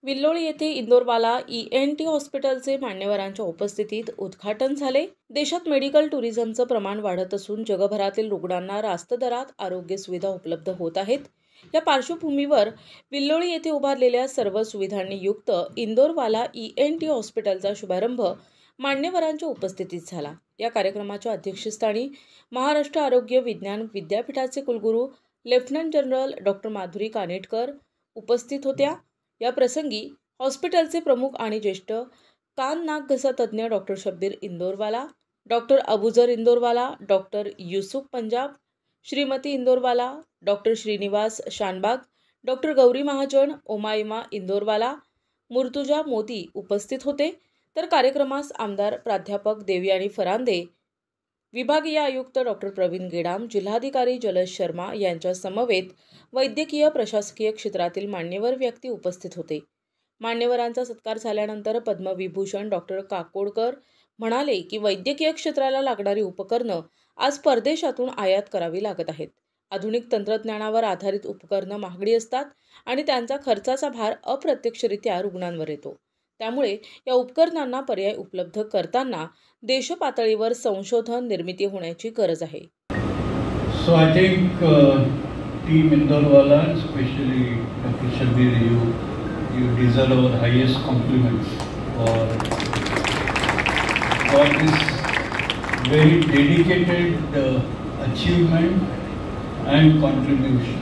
विल्लोळी येथे इंदोरवाला ENT हॉस्पिटलचे मान्यवरांच्या उपस्थितीत उद्घाटन झाले। देशात मेडिकल टुरिझमचं प्रमाण वाढत असून जगभरातील रुग्णांना रास्त दरात आरोग्य सुविधा उपलब्ध होत आहेत। या पार्श्वभूमीवर विल्लोळी येथे उभारलेल्या सर्व सुविधांनी युक्त इंदोरवाला ENT हॉस्पिटलचा शुभारंभ मान्यवरांच्या उपस्थितीत झाला। या कार्यक्रमाच्या अध्यक्षस्थानी महाराष्ट्र आरोग्य विज्ञान विद्यापीठाचे कुलगुरू लेफ्टनंट जनरल डॉक्टर माधुरी कानेटकर उपस्थित होत्या। या प्रसंगी हॉस्पिटलचे प्रमुख आणि ज्येष्ठ कान नाक घसा तज्ञ doctor Shabbir Indorewala, doctor Abuzar Indorewala, doctor Yusuf Punjab, Shrimati Indorewala, doctor Shrinivas Shanbhag, doctor Gauri Mahajan, Omaima Indorewala, Murtuza Modi उपस्थित होते। तर कार्यक्रमास आमदार प्राध्यापक देवयानी फरांदे, विभागीय आयुक्त डॉक्टर प्रवीण गेडाम, जिल्हाधिकारी जलज शर्मा यांच्या समवेत वैद्यकीय प्रशासकीय क्षेत्रातील मान्यवर व्यक्ती उपस्थित होते। मान्यवरांचा सत्कार झाल्यानंतर पद्मविभूषण डॉक्टर काकोडकर म्हणाले की वैद्यकीय क्षेत्राला लागणारी उपकरणं आज परदेशातून आयात करावी लागत आहेत। आधुनिक तंत्रज्ञानावर आधारित उपकरणं महागडी असतात आणि त्यांचा खर्चाचा भार अप्रत्यक्षरित्या रुग्णांवर येतो। त्यामुळे या उपकरणांना पर्याय उपलब्ध करताना देशपातळीवर संशोधन निर्मिती होण्याची गरज आहे। So I think team Indorwala, especially Dr. Shabbir, you deserve our highest compliments for this very dedicated achievement and contribution.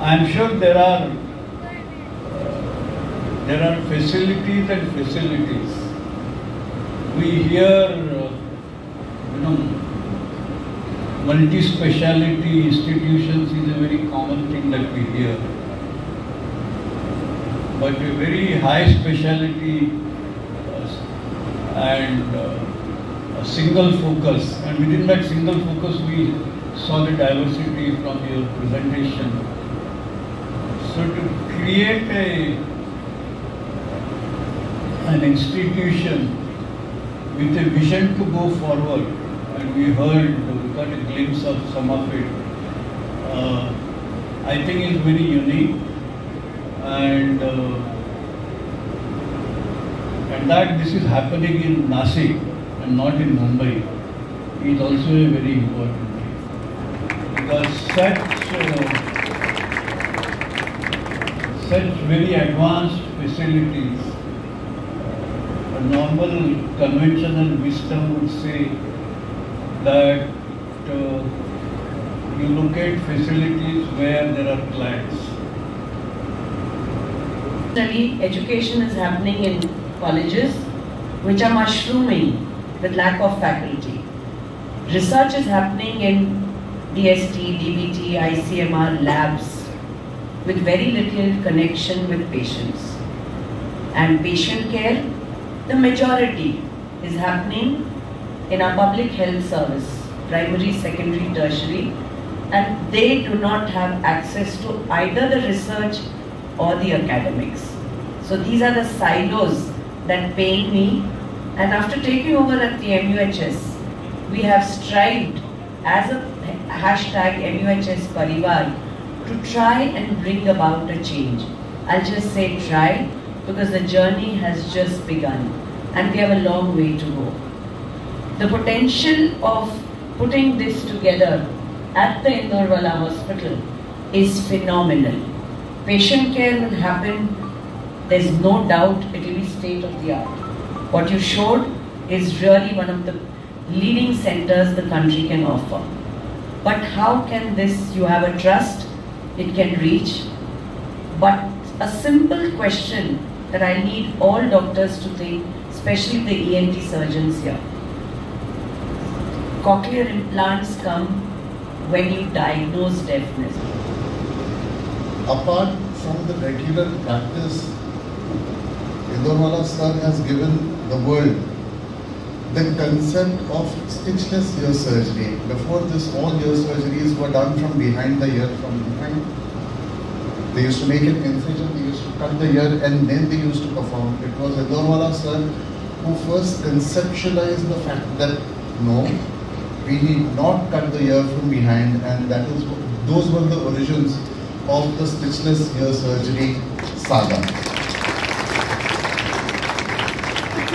I am sure there are facilities and facilities. We hear multi-speciality institutions is a very common thing that we hear, but a very high speciality and a single focus, and within that single focus we saw the diversity from your presentation. So to create an institution with a vision to go forward, and we got a glimpse of some of it, I think is very unique, and that this is happening in Nasik and not in Mumbai is also a very important thing, because such very advanced facilities, a normal conventional wisdom would say that you locate facilities where there are clients. Education is happening in colleges which are mushrooming with lack of faculty. Research is happening in DST, DBT, ICMR labs with very little connection with patients. And patient care, the majority is happening in our public health service, primary, secondary, tertiary, and they do not have access to either the research or the academics. So these are the silos that pain me, and after taking over at the MUHS, we have strived as a hashtag MUHS Parivar to try and bring about a change. I'll just say try, because the journey has just begun and we have a long way to go. The potential of putting this together at the Indorwala Hospital is phenomenal. Patient care will happen, there's no doubt it will be state of the art. What you showed is really one of the leading centers the country can offer. But how can this, you have a trust, it can reach, but a simple question that I need all doctors to think, especially the ENT surgeons here. Cochlear implants come when you diagnose deafness. Apart from the regular practice, Indorwala sir has given the world the concept of stitchless ear surgery. Before this, all ear surgeries were done from behind the ear, from behind. They used to make an incision, they used to cut the ear, and then they used to perform. It was Indorwala sir who first conceptualized the fact that no, we need not cut the ear from behind, and that is those were the origins of the stitchless ear surgery saga.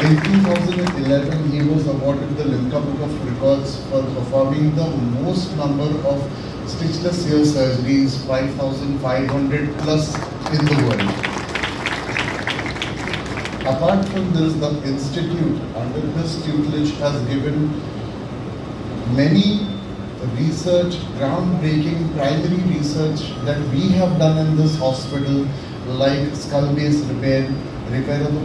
In 2011, he was awarded the Limca Book of Records for performing the most number of stitchless ear surgeries, 5,500 plus in the world. Apart from this, the institute under his tutelage has given many research, groundbreaking primary research that we have done in this hospital, like skull-base repair of the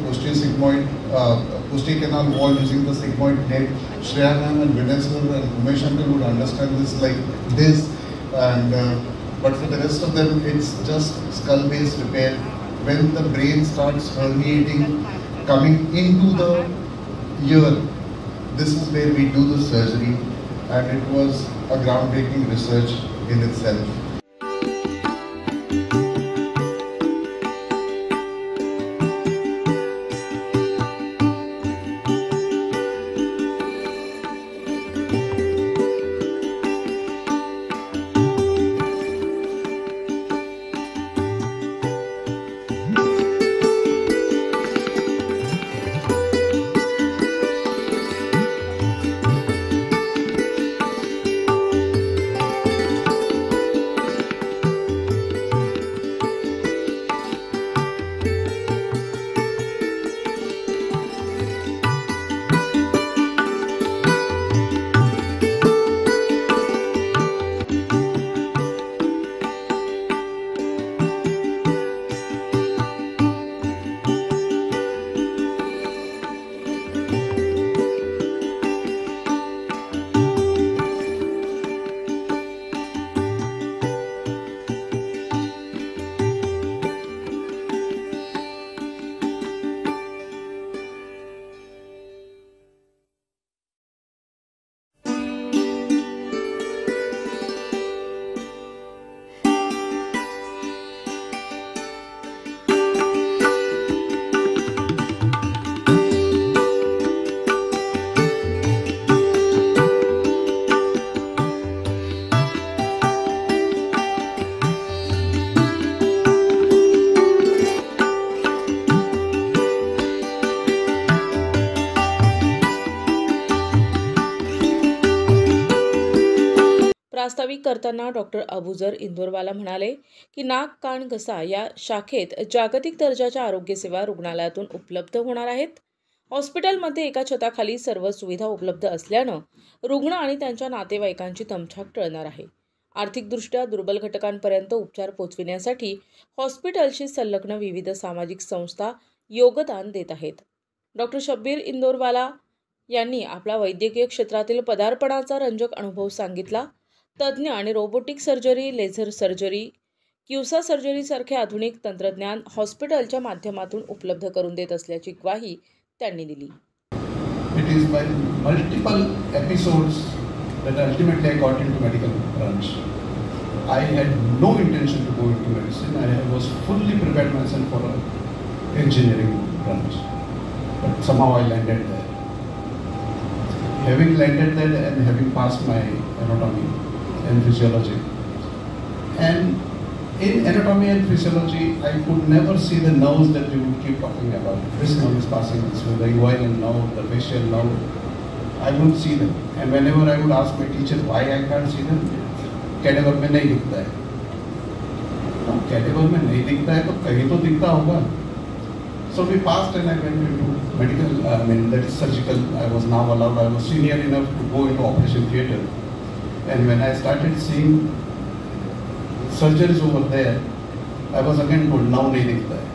posterior canal wall using the sigmoid net. Shreya ma'am and Vinay and Umesh uncle would understand this like this, and but for the rest of them, it's just skull-base repair. When the brain starts herniating, coming into the ear, this is where we do the surgery, and it was a groundbreaking research in itself. प्रास्ताविक करताना doctor Abuzar इंदोरवाला म्हणाले की नाक, कान, घसा या शाखेत जागतिक दर्जाच्या आरोग्यसेवा रुग्णालयातून उपलब्ध होणार आहेत. हॉस्पिटलमध्ये एका छताखाली सर्व सुविधा उपलब्ध असल्यानं रुग्ण आणि त्यांच्या नातेवाईकांची तमछाक टळणार आहे. आर्थिकदृष्ट्या दुर्बल घटकांपर्यंत उपचार पोहोचविण्यासाठी हॉस्पिटलशी संलग्न विविध सामाजिक संस्था योगदान देत आहेत. डॉक्टर शब्बीर इंदोरवाला यांनी आपला वैद्यकीय क्षेत्रातील पदार्पणाचा रंजक अनुभव सांगितला. तज्ज्ञ आणि रोबोटिक सर्जरी, लेझर सर्जरी, क्युसा सर्जरीसारखे आधुनिक तंत्रज्ञान हॉस्पिटलच्या माध्यमातून उपलब्ध करून देत असल्याची ग्वाही त्यांनी दिली. It is by multiple episodes that ultimately I got into medical branch. I had no intention to go into medicine. I was fully prepared myself for an engineering branch, but somehow I landed there. Having landed there and having passed my anatomy and physiology, and in anatomy and physiology, I could never see the nerves that we would keep talking about. This nerve is passing this way, the inguinal nerve, the facial nerve. I wouldn't see them, and whenever I would ask my teacher why I can't see them, cadaver में नहीं दिखता है. Cadaver में नहीं दिखता है तो कहीं तो दिखता होगा. So we passed and I went into medical, that is surgical. I was now allowed, I was senior enough to go into operation theatre. And when I started seeing surgeries over there, I was again told, now नहीं दिखता है.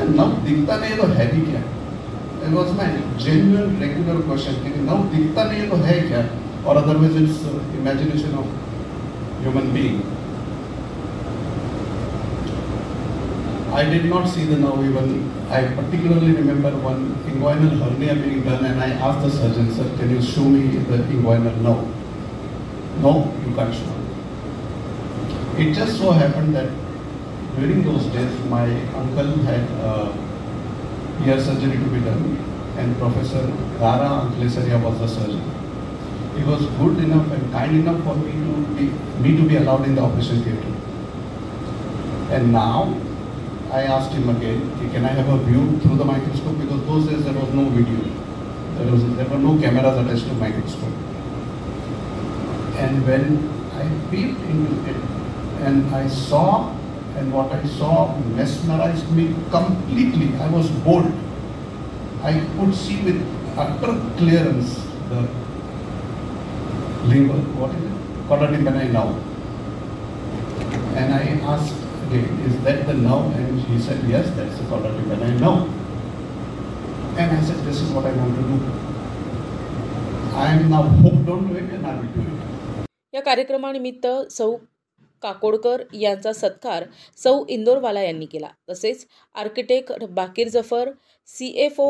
And now दिखता नहीं तो है भी क्या? It was my genuine regular question. कि now दिखता नहीं तो है क्या? Or otherwise it's imagination of human being. I did not see the nerve even. I particularly remember one inguinal hernia being done, and I asked the surgeon, sir, can you show me the inguinal nerve? No, you can't show me. It just so happened that during those days, my uncle had ear surgery to be done, and Professor Gara Anklesaria was the surgeon. He was good enough and kind enough for me to be allowed in the operation theatre. And now I asked him again, can I have a view through the microscope? Because those days there was no video. There were no cameras attached to microscope. And when I peeped into it and I saw, and what I saw mesmerized me completely. I was bored. I could see with utter clearance the lingual, what is it? Chorda tympani nerve. And I asked again, is that the nerve? And he said, yes, that's the chorda tympani nerve. And I said, this is what I want to do. I am now hooked onto it and I will do it. या कार्यक्रमानिमित्त सौ काकोडकर यांचा सत्कार सौ इंदोरवाला यांनी केला. तसेच architect बाकीर Zafar, CFO